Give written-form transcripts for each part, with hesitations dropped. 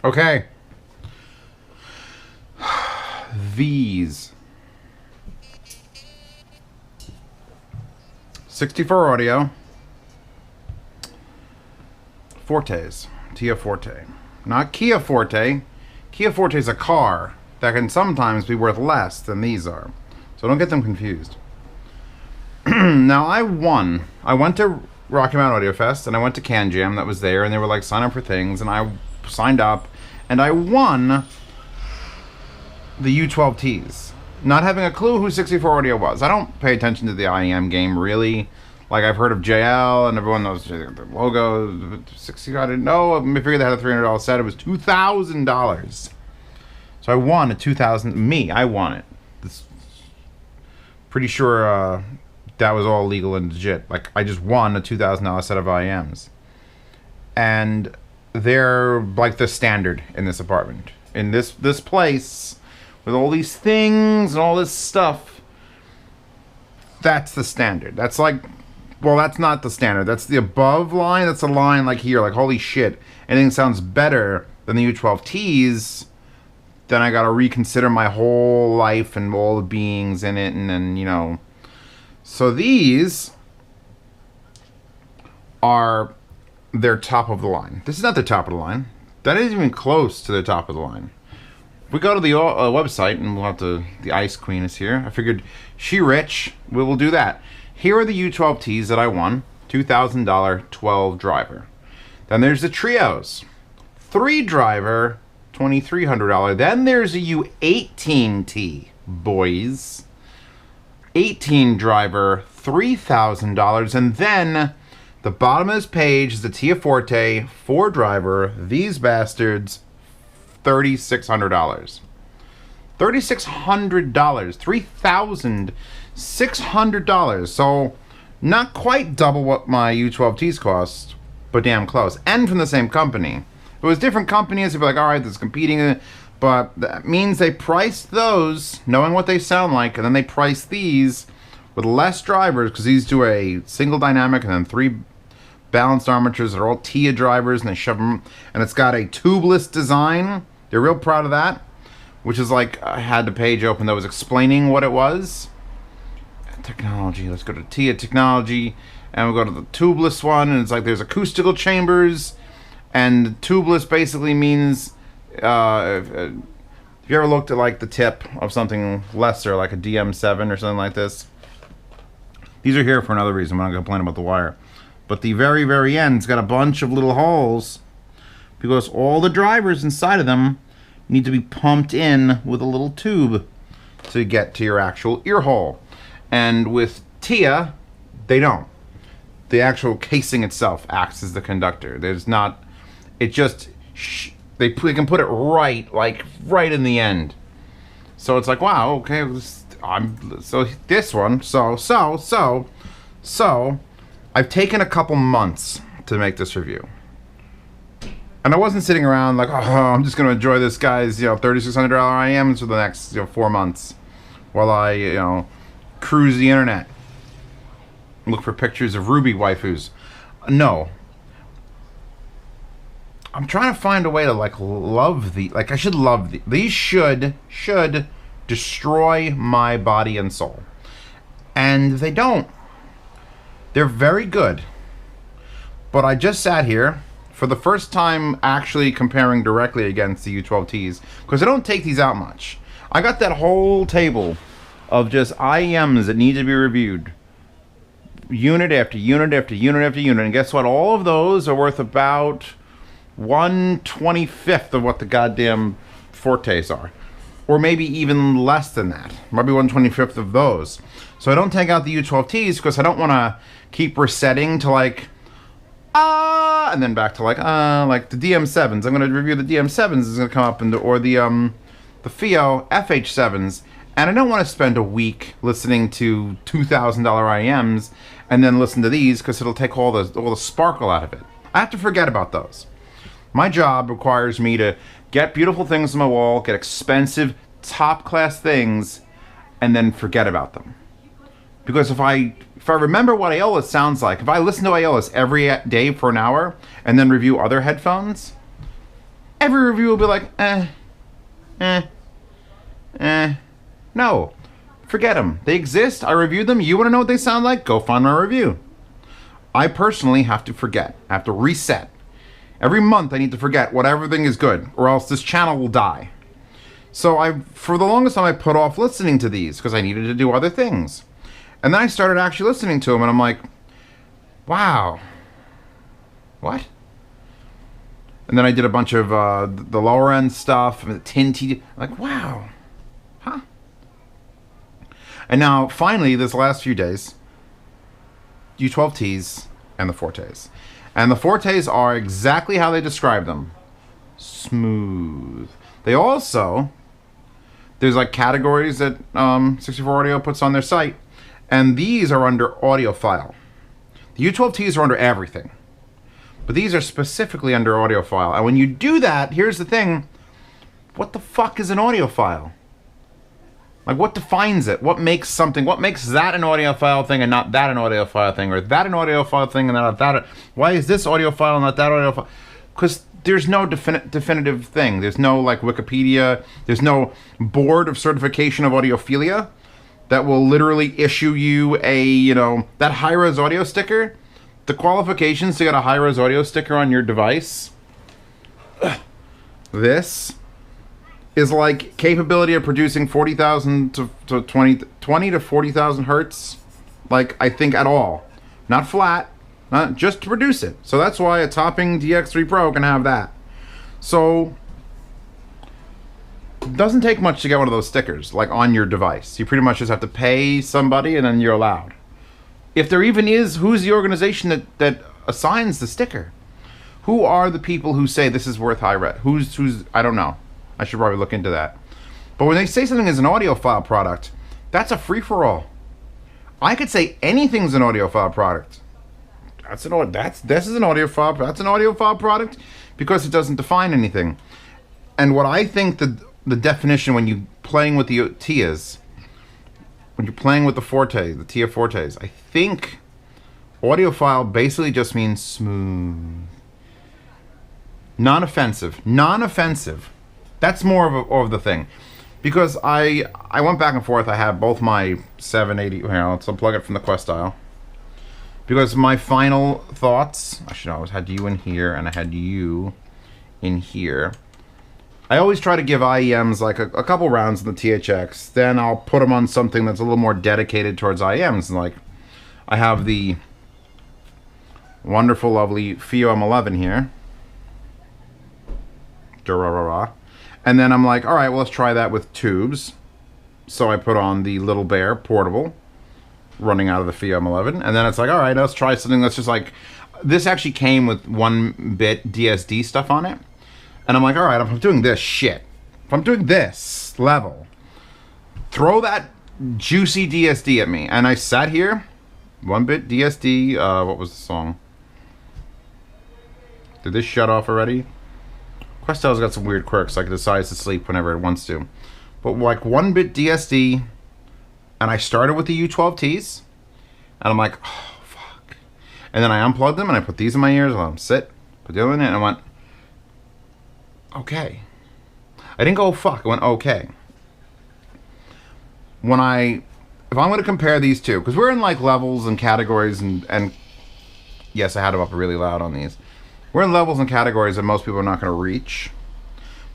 Okay. These 64 audio Fortes, Tia Forte, not Kia Forte. Kia Forte is a car that can sometimes be worth less than these are, so don't get them confused. Now I won. I went to Rocky Mountain Audio Fest and I went to Can Jam that was there, and they were like sign up for things, and I signed up and I won the U12Ts, not having a clue who 64 Audio was. I don't pay attention to the IEM game really. Like, I've heard of JL and everyone knows the logo. 60, I didn't know. I figured they had a $300 set. It was $2,000. So I won a $2,000. I won it. Pretty sure that was all legal and legit. Like, I just won a $2,000 set of IEMs. And they're like the standard in this apartment. In this place, with all these things and all this stuff, that's the standard. That's like, well, that's not the standard. That's the above line. That's a line like here, like, holy shit, anything sounds better than the U12Ts, then I gotta reconsider my whole life and all the beings in it, and then, you know. So these are their top of the line. This is not the top of the line. That isn't even close to the top of the line. If we go to the website, and we'll have to, the Ice Queen is here. I figured she rich, we will do that. Here are the U12Ts that I won. $2,000 12 driver. Then there's the trios. 3 driver, $2,300. Then there's a U18T, boys. 18 driver, $3,000. And then the bottom of this page is the Tia Forte 4 driver. These bastards, $3,600. $3,600. $3,600. So not quite double what my U12Ts cost, but damn close. And from the same company. If it was different companies, you'd be like, all right, this is competing. But that means they priced those, knowing what they sound like, and then they priced these with less drivers, because these do a single dynamic and then 3 balanced armatures that are all Tia drivers, and they shove them. And it's got a tubeless design. They're real proud of that. Which is like, I had the page open that was explaining what it was. Technology. Let's go to Tia Technology, and we'll go to the tubeless one, and it's like there's acoustical chambers, and tubeless basically means if you ever looked at like the tip of something lesser, like a DM7 or something like this. These are here for another reason. I'm not going to complain about the wire, but the very, very end's got a bunch of little holes because all the drivers inside of them need to be pumped in with a little tube to get to your actual ear hole. And with Tia, they don't. The actual casing itself acts as the conductor. There's not, it just, they can put it right, like right in the end. So it's like, wow, okay, so this one, so I've taken a couple months to make this review. And I wasn't sitting around like, oh, I'm just going to enjoy this guy's, $3,600 IEMs for the next, 4 months while I, cruise the internet, look for pictures of Ruby waifus. No. I'm trying to find a way to, like, love the, like, I should love the, these should destroy my body and soul. And they don't. They're very good. But I just sat here for the first time actually comparing directly against the U12Ts, because I don't take these out much. I got that whole table of just IEMs that need to be reviewed. Unit after unit after unit after unit. And guess what? All of those are worth about 1/25 of what the goddamn Fortes are. Or maybe even less than that. Maybe 1/25 of those. So I don't take out the U12Ts because I don't want to keep resetting to like, and then back to like the DM7s. I'm going to review the DM7s is going to come up, or the FIO FH7s. And I don't want to spend a week listening to $2,000 IEMs and then listen to these, because it'll take all the sparkle out of it. I have to forget about those. My job requires me to get beautiful things on my wall, get expensive, top-class things, and then forget about them. Because if I remember what Aeolus sounds like, if I listen to Aeolus every day for an hour and then review other headphones, Every review will be like, no. Forget them. They exist. I reviewed them. You want to know what they sound like? Go find my review. I personally have to forget. I have to reset. Every month I need to forget what everything is good, or else this channel will die. So for the longest time, I put off listening to these because I needed to do other things. And then I started actually listening to them, and I'm like, wow. What? And then I did a bunch of the lower end stuff, and the tinty. Like, wow. Huh? And now, finally, this last few days, U12Ts and the Fortes. And the Fortes are exactly how they describe them. Smooth. They also, there's like categories that 64 Audio puts on their site, and these are under audiophile. The U12Ts are under everything, but these are specifically under audiophile. And when you do that, here's the thing, what the fuck is an audiophile? Like, what defines it? What makes something, what makes that an audiophile thing and not that an audiophile thing, or that an audiophile thing and not that? Why is this audiophile and not that audiophile? Because there's no definitive thing. There's no, like, Wikipedia. There's no board of certification of audiophilia that will literally issue you a, you know, that high-res audio sticker. The qualifications to get a high-res audio sticker on your device. This is like capability of producing 40,000 to 20 to 40,000 hertz. Like, I think at all. Not flat. Not just to produce it. So that's why a topping DX3 Pro can have that. So it doesn't take much to get one of those stickers, like, on your device. You pretty much just have to pay somebody and then you're allowed. If there even is, who's the organization that assigns the sticker? Who are the people who say this is worth high res? Who's I don't know. I should probably look into that. But when they say something is an audiophile product, that's a free-for-all. I could say anything's an audiophile product. This is an audiophile. That's an audiophile product because it doesn't define anything. And what I think the definition when you're playing with the Tias, when you're playing with the Forte, the Tia Fortes, I think audiophile basically just means smooth, non-offensive, non-offensive. That's more of the thing, because I went back and forth. I have both my 780. Here, let's unplug it from the Quest dial. Because my final thoughts, I should always had you in here and I had you in here. I always try to give IEMs like a couple rounds in the THX. Then I'll put them on something that's a little more dedicated towards IEMs. Like, I have the wonderful, lovely FIO M11 here. Durarara. And then I'm like, all right, well, let's try that with tubes. So I put on the Little Bear portable, running out of the FIO M11. And then it's like, all right, let's try something that's just like, this actually came with 1-bit DSD stuff on it. And I'm like, all right, if I'm doing this shit, if I'm doing this level, throw that juicy DSD at me. And I sat here, 1-bit DSD, what was the song? Did this shut off already? Questel's got some weird quirks, like it decides to sleep whenever it wants to. But like 1-bit DSD, and I started with the U12Ts, and I'm like, oh, fuck. And then I unplugged them, and I put these in my ears, and I'm sit, put the other in it, and I went, okay. I didn't go, fuck, I went, okay. If I'm going to compare these two, because we're in like levels and categories, and yes, I had them up really loud on these. We're in levels and categories that most people are not going to reach.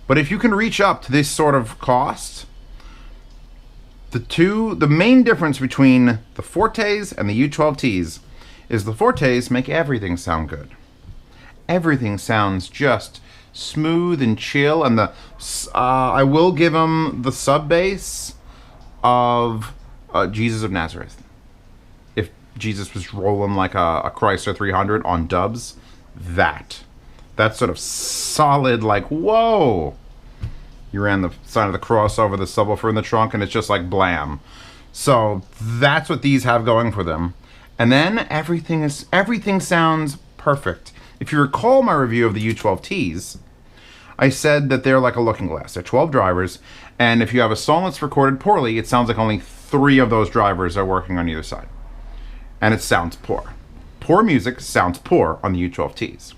But if you can reach up to this sort of cost, the main difference between the Fortes and the U12Ts is the Fortes make everything sound good. Everything sounds just smooth and chill, and I will give them the sub bass of Jesus of Nazareth. If Jesus was rolling like a Chrysler 300 on dubs, that sort of solid, like, whoa, you ran the sign of the cross over the subwoofer in the trunk and it's just like blam. So that's what these have going for them. And then everything sounds perfect. If you recall my review of the U12Ts, I said that they're like a looking glass. They're 12 drivers, and if you have a song that's recorded poorly, it sounds like only 3 of those drivers are working on either side, and it sounds poor. Poor music sounds poor on the U12Ts.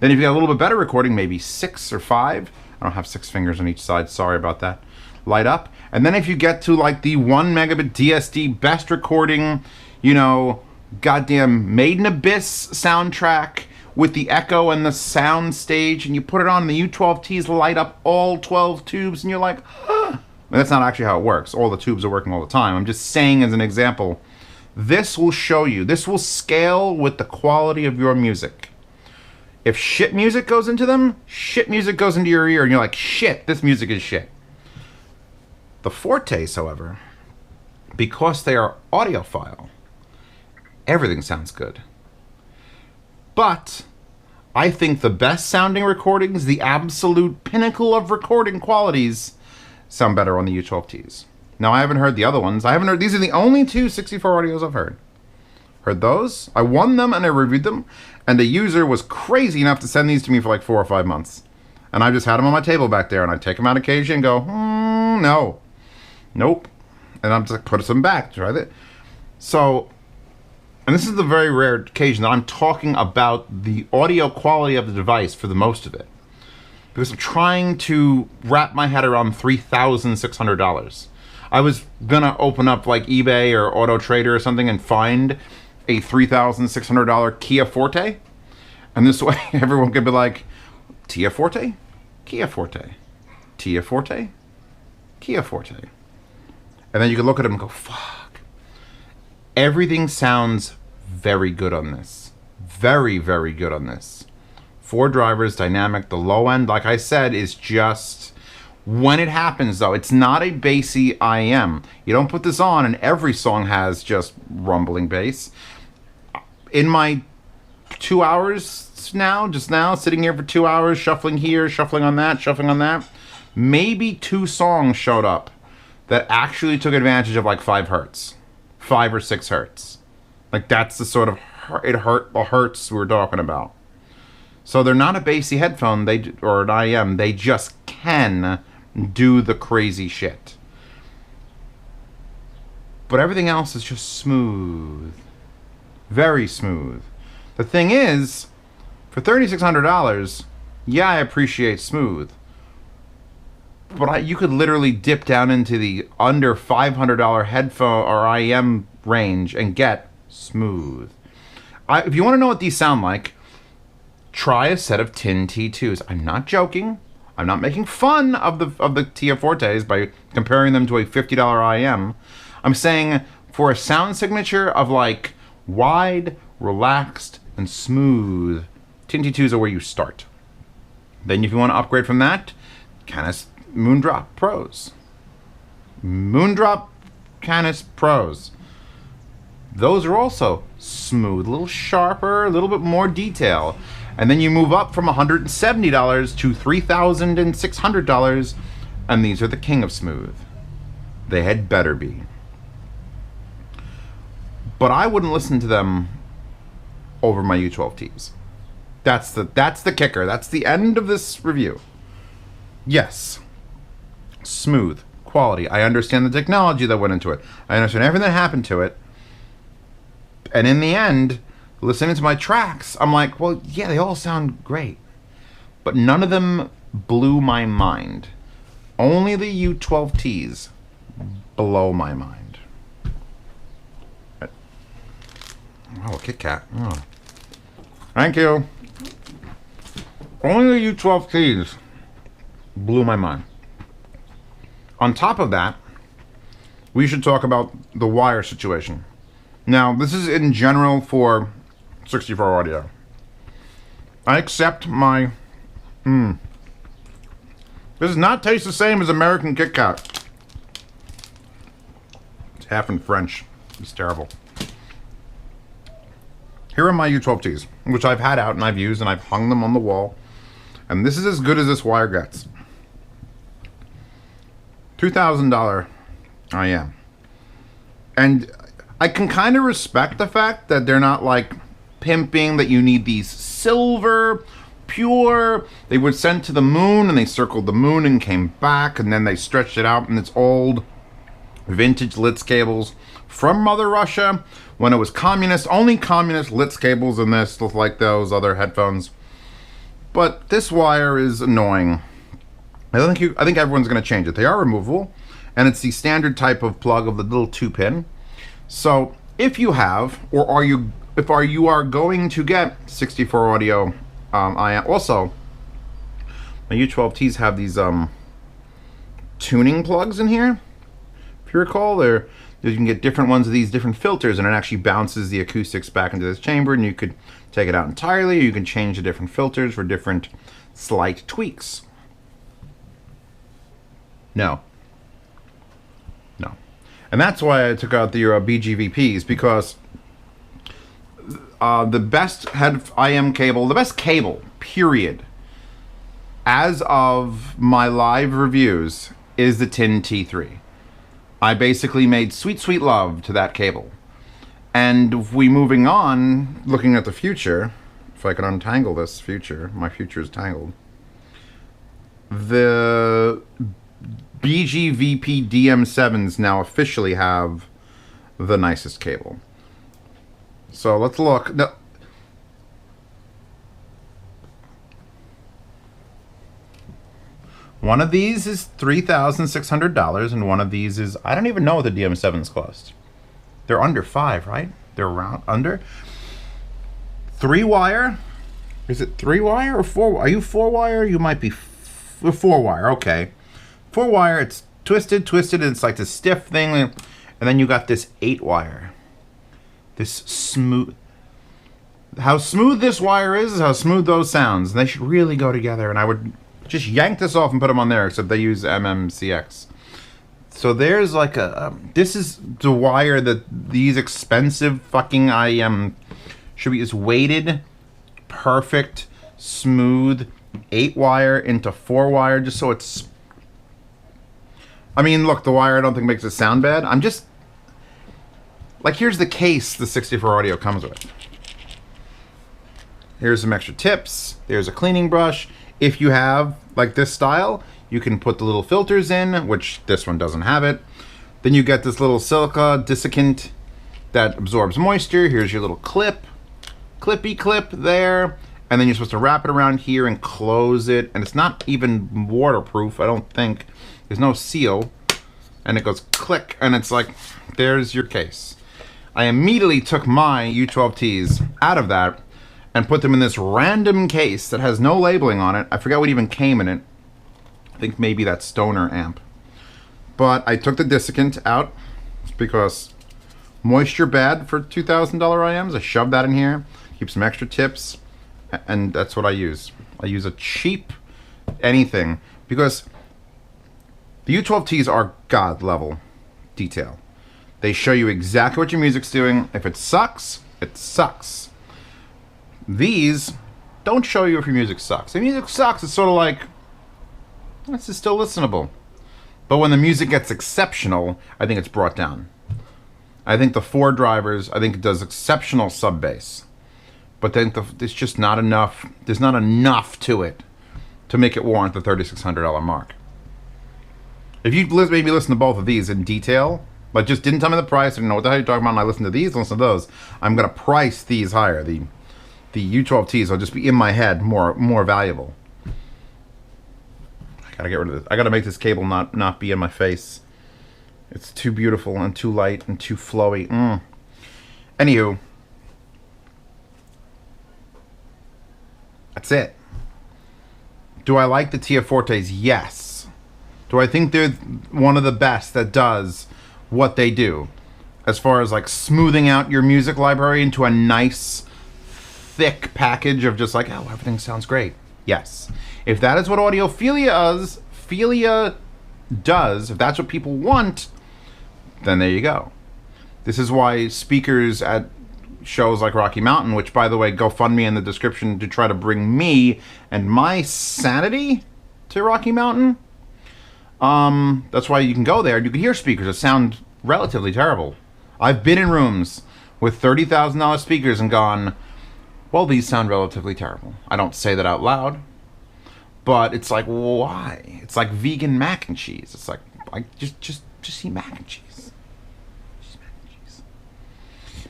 Then if you got a little bit better recording, maybe 6 or 5. I don't have 6 fingers on each side. Sorry about that. Light up. And then if you get to like the 1 megabit DSD best recording, you know, goddamn Made in Abyss soundtrack with the echo and the sound stage, and you put it on and the U12Ts light up all 12 tubes, and you're like, huh. That's not actually how it works. All the tubes are working all the time. I'm just saying as an example, this will show you, this will scale with the quality of your music. If shit music goes into them, shit music goes into your ear, and you're like, shit, this music is shit. The Fortes, however, because they are audiophile, everything sounds good. But I think the best sounding recordings, the absolute pinnacle of recording qualities, sound better on the U12Ts. Now, I haven't heard the other ones. I haven't heard, these are the only 2 64 audios I've heard. Heard those. I won them and I reviewed them. And the user was crazy enough to send these to me for like 4 or 5 months. And I just had them on my table back there, and I'd take them out occasionally and go, no. Nope. And I'm just like, put them back. Try that. So, and this is the very rare occasion that I'm talking about the audio quality of the device for the most of it. Because I'm trying to wrap my head around $3,600. I was gonna open up like eBay or Auto Trader or something and find a $3,600 Kia Forte, and this way everyone could be like, Tia Forte, Kia Forte, Tia Forte, Kia Forte, and then you could look at them and go, fuck. Everything sounds very good on this, very, very good on this. 4 drivers, dynamic. The low end, like I said, is just when it happens, though. It's not a bassy IEM. You don't put this on and every song has just rumbling bass. In my 2 hours now, just now, sitting here for 2 hours, shuffling here, shuffling on that, maybe 2 songs showed up that actually took advantage of like 5 hertz. 5 or 6 hertz. Like that's the sort of hertz we were talking about. So they're not a bassy headphone, or an IEM. They just can do the crazy shit. But everything else is just smooth. Very smooth. The thing is, for $3,600, yeah, I appreciate smooth. But you could literally dip down into the under $500 headphone or IEM range and get smooth. If you want to know what these sound like, try a set of Tin T2s. I'm not joking. I'm not making fun of the Tia Fortes by comparing them to a $50 IEM. I'm saying for a sound signature of like wide, relaxed, and smooth, Tin T2s are where you start. Then if you want to upgrade from that, Canis Moondrop Pros. Moondrop Canis Pros. Those are also smooth, a little sharper, a little bit more detail. And then you move up from $170 to $3,600, and these are the king of smooth. They had better be. But I wouldn't listen to them over my U12Ts. That's the kicker. That's the end of this review. Yes, smooth, quality. I understand the technology that went into it. I understand everything that happened to it. And in the end, listening to my tracks, I'm like, well, yeah, they all sound great. But none of them blew my mind. Only the U12Ts blow my mind. Oh, a Kit Kat. Oh. Thank you. Only the U12Ts blew my mind. On top of that, we should talk about the wire situation. Now, this is in general for 64 audio. I accept my... This does not taste the same as American Kit Kat. It's half in French. It's terrible. Here are my U12Ts, which I've had out and I've used and I've hung them on the wall. And this is as good as this wire gets. $2,000 IEM. And I can kind of respect the fact that they're not like pimping, that you need these silver, pure. They were sent to the moon and they circled the moon and came back, and then they stretched it out, and it's old vintage Litz cables from Mother Russia when it was communist. Only communist Litz cables in this, like those other headphones. But this wire is annoying. I think everyone's going to change it. They are removable, and it's the standard type of plug of the little 2-pin. So if you have, or you are going to get 64 audio, also my U12Ts have these tuning plugs in here. If you recall, you can get different ones of these different filters, and it actually bounces the acoustics back into this chamber, and you could take it out entirely, or you can change the different filters for different slight tweaks. No. And that's why I took out the BGVPs, because the best IEM cable, the best cable, period, as of my live reviews, is the TIN T3. I basically made sweet, sweet love to that cable. And if we moving on, looking at the future, if I can untangle this future, my future is tangled. The BGVP DM7s now officially have the nicest cable. So let's look. No. One of these is $3,600, and one of these is, I don't even know what the DM7s cost. They're under 5, right? They're around under. 3-wire? Is it 3-wire or 4? Are you 4-wire? You might be 4-wire. Okay. 4-wire, it's twisted, and it's like this stiff thing. And then you got this 8-wire. This smooth. How smooth this wire is how smooth those sounds. They should really go together. And I would just yank this off and put them on there, except they use MMCX. So there's like this is the wire that these expensive fucking IEM should be, is weighted, perfect, smooth, 8-wire into 4-wire, just so it's, I mean, look, the wire I don't think makes it sound bad. I'm just, like, here's the case the 64 audio comes with. Here's some extra tips. There's a cleaning brush. If you have, like, this style, you can put the little filters in, which this one doesn't have it. Then you get this little silica desiccant that absorbs moisture. Here's your little clip. Clippy clip there. And then you're supposed to wrap it around here and close it. And it's not even waterproof, I don't think. There's no seal. And it goes click, and it's like, there's your case. I immediately took my U12Ts out of that and put them in this random case that has no labeling on it. I forgot what even came in it. I think maybe that Stoner amp. But I took the desiccant out because moisture bad for $2,000 IEMs. I shoved that in here, keep some extra tips, and that's what I use. I use a cheap anything because the U12Ts are God level detail. They show you exactly what your music's doing. If it sucks, it sucks. These don't show you if your music sucks. If your music sucks, it's sort of like, this is still listenable. But when the music gets exceptional, I think it's brought down. I think the 4 drivers, I think it does exceptional sub bass. But then it's just not enough. There's not enough to it to make it warrant the $3,600 mark. If you maybe listen to both of these in detail, but just didn't tell me the price, I didn't know what the hell you're talking about, and I listened to these, listen to those, I'm going to price these higher. The U12Ts will just be in my head more valuable. I gotta get rid of this. I gotta make this cable not be in my face. It's too beautiful and too light and too flowy. Anywho, that's it. Do I like the TF Fortes? Yes. Do I think they're one of the best that does what they do? As far as like smoothing out your music library into a nice, thick package of just like, oh, everything sounds great. Yes. If that is what audiophilia does, if that's what people want, then there you go. This is why speakers at shows like Rocky Mountain, which, by the way, GoFundMe in the description to try to bring me and my sanity to Rocky Mountain. That's why you can go there. You can hear speakers that sound relatively terrible. I've been in rooms with $30,000 speakers and gone, well, these sound relatively terrible. I don't say that out loud, but it's like, why? It's like vegan mac and cheese. It's like just eat mac and cheese. Just mac and cheese.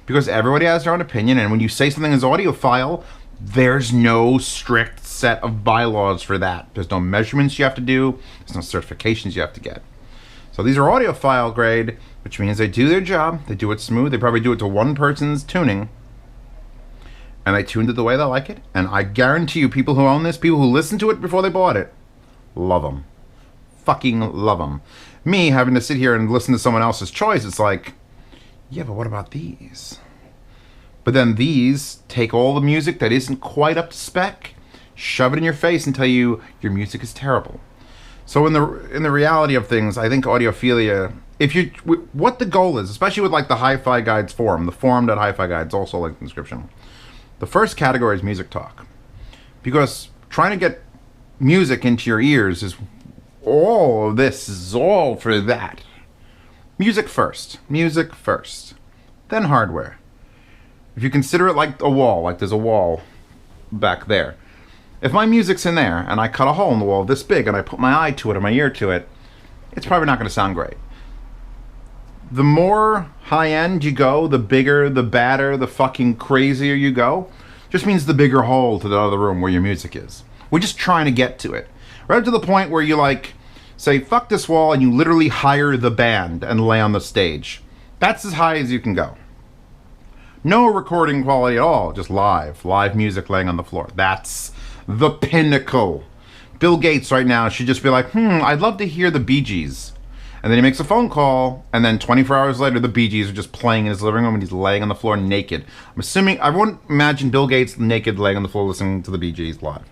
Because everybody has their own opinion, and when you say something is audiophile, there's no strict set of bylaws for that. There's no measurements you have to do. There's no certifications you have to get. So these are audiophile grade, which means they do their job. They do it smooth. They probably do it to one person's tuning. And they tuned it the way they like it. And I guarantee you, people who own this, people who listened to it before they bought it, love them. Fucking love them. Me, having to sit here and listen to someone else's choice, it's like, yeah, but what about these? But then these take all the music that isn't quite up to spec, shove it in your face and tell you your music is terrible. So in the reality of things, I think audiophilia, what the goal is, especially with like the Hi-Fi Guides forum, the forum.hi-fi guides, also linked in the description. The first category is music talk. Because trying to get music into your ears is all of this is all for that. Music first, then hardware. If you consider it like a wall, like there's a wall back there. If my music's in there and I cut a hole in the wall this big and I put my eye to it or my ear to it, it's probably not going to sound great. The more high-end you go, the bigger, the badder, the fucking crazier you go. Just means the bigger hole to the other room where your music is. We're just trying to get to it. Right up to the point where you like, say, fuck this wall, and you literally hire the band and lay on the stage. That's as high as you can go. No recording quality at all, just live music laying on the floor. That's the pinnacle. Bill Gates right now should just be like, I'd love to hear the Bee Gees. And then he makes a phone call, and then 24 hours later, the Bee Gees are just playing in his living room, and he's laying on the floor naked. I'm assuming, I won't imagine Bill Gates naked laying on the floor listening to the Bee Gees live.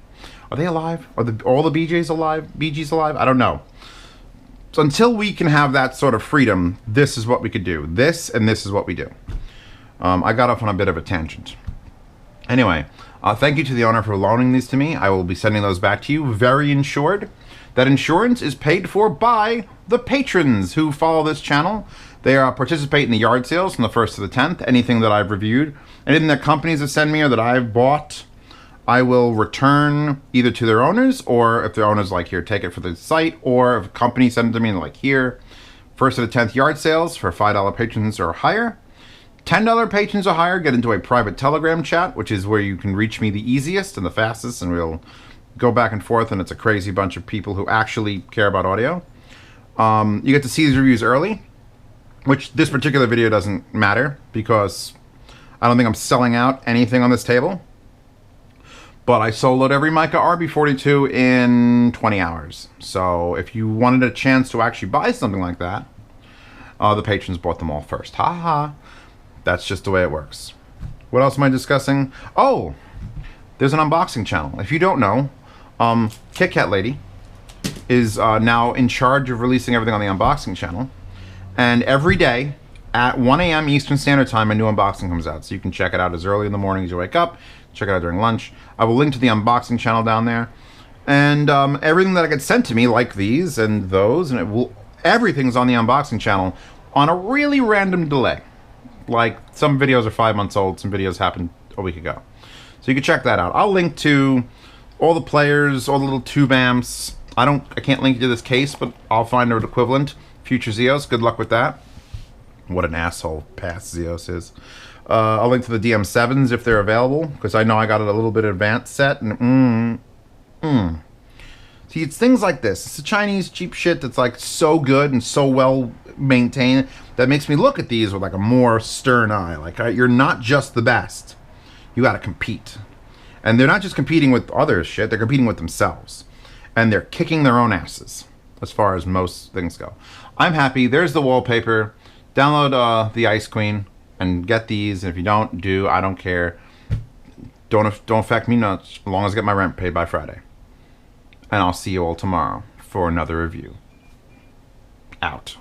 Are they alive? Are all the Bee Gees alive? Bee Gees alive? I don't know. So until we can have that sort of freedom, this is what we could do. This, and this is what we do. I got off on a bit of a tangent. Anyway, thank you to the owner for loaning these to me. I will be sending those back to you, very insured. That insurance is paid for by the patrons who follow this channel. They participate in the yard sales from the 1st to the 10th. Anything that I've reviewed, anything that companies have sent me or that I've bought, I will return either to their owners, or if their owners like, here, take it for the site, or if a company sends it to me and like, here, 1st to the 10th yard sales for $5 patrons or higher. $10 patrons or higher get into a private Telegram chat, which is where you can reach me the easiest and the fastest, and we'll go back and forth, and it's a crazy bunch of people who actually care about audio. You get to see these reviews early, which this particular video doesn't matter because I don't think I'm selling out anything on this table. But I soloed every Mica RB42 in 20 hours. So if you wanted a chance to actually buy something like that, the patrons bought them all first. Ha ha. That's just the way it works. What else am I discussing? Oh, there's an unboxing channel. If you don't know, Kit Kat Lady is now in charge of releasing everything on the unboxing channel. And every day at 1 a.m. Eastern Standard Time, a new unboxing comes out. So you can check it out as early in the morning as you wake up. Check it out during lunch. I will link to the unboxing channel down there. And everything that gets sent to me, like these and those, and everything's on the unboxing channel on a really random delay. Like, some videos are 5 months old, some videos happened a week ago. So you can check that out. I'll link to all the players, all the little tube amps. I can't link you to this case, but I'll find an equivalent. Future Zeos, good luck with that. What an asshole past Zeos is. I'll link to the DM7s if they're available, because I know I got it a little bit advanced set, and See, it's things like this. It's the Chinese cheap shit that's like so good and so well maintained that makes me look at these with like a more stern eye. Like, you're not just the best. You got to compete. And they're not just competing with other shit, they're competing with themselves. And they're kicking their own asses, as far as most things go. I'm happy. There's the wallpaper. Download the Ice Queen and get these. And if you don't, I don't care. Don't affect me much, as long as I get my rent paid by Friday. And I'll see you all tomorrow for another review. Out.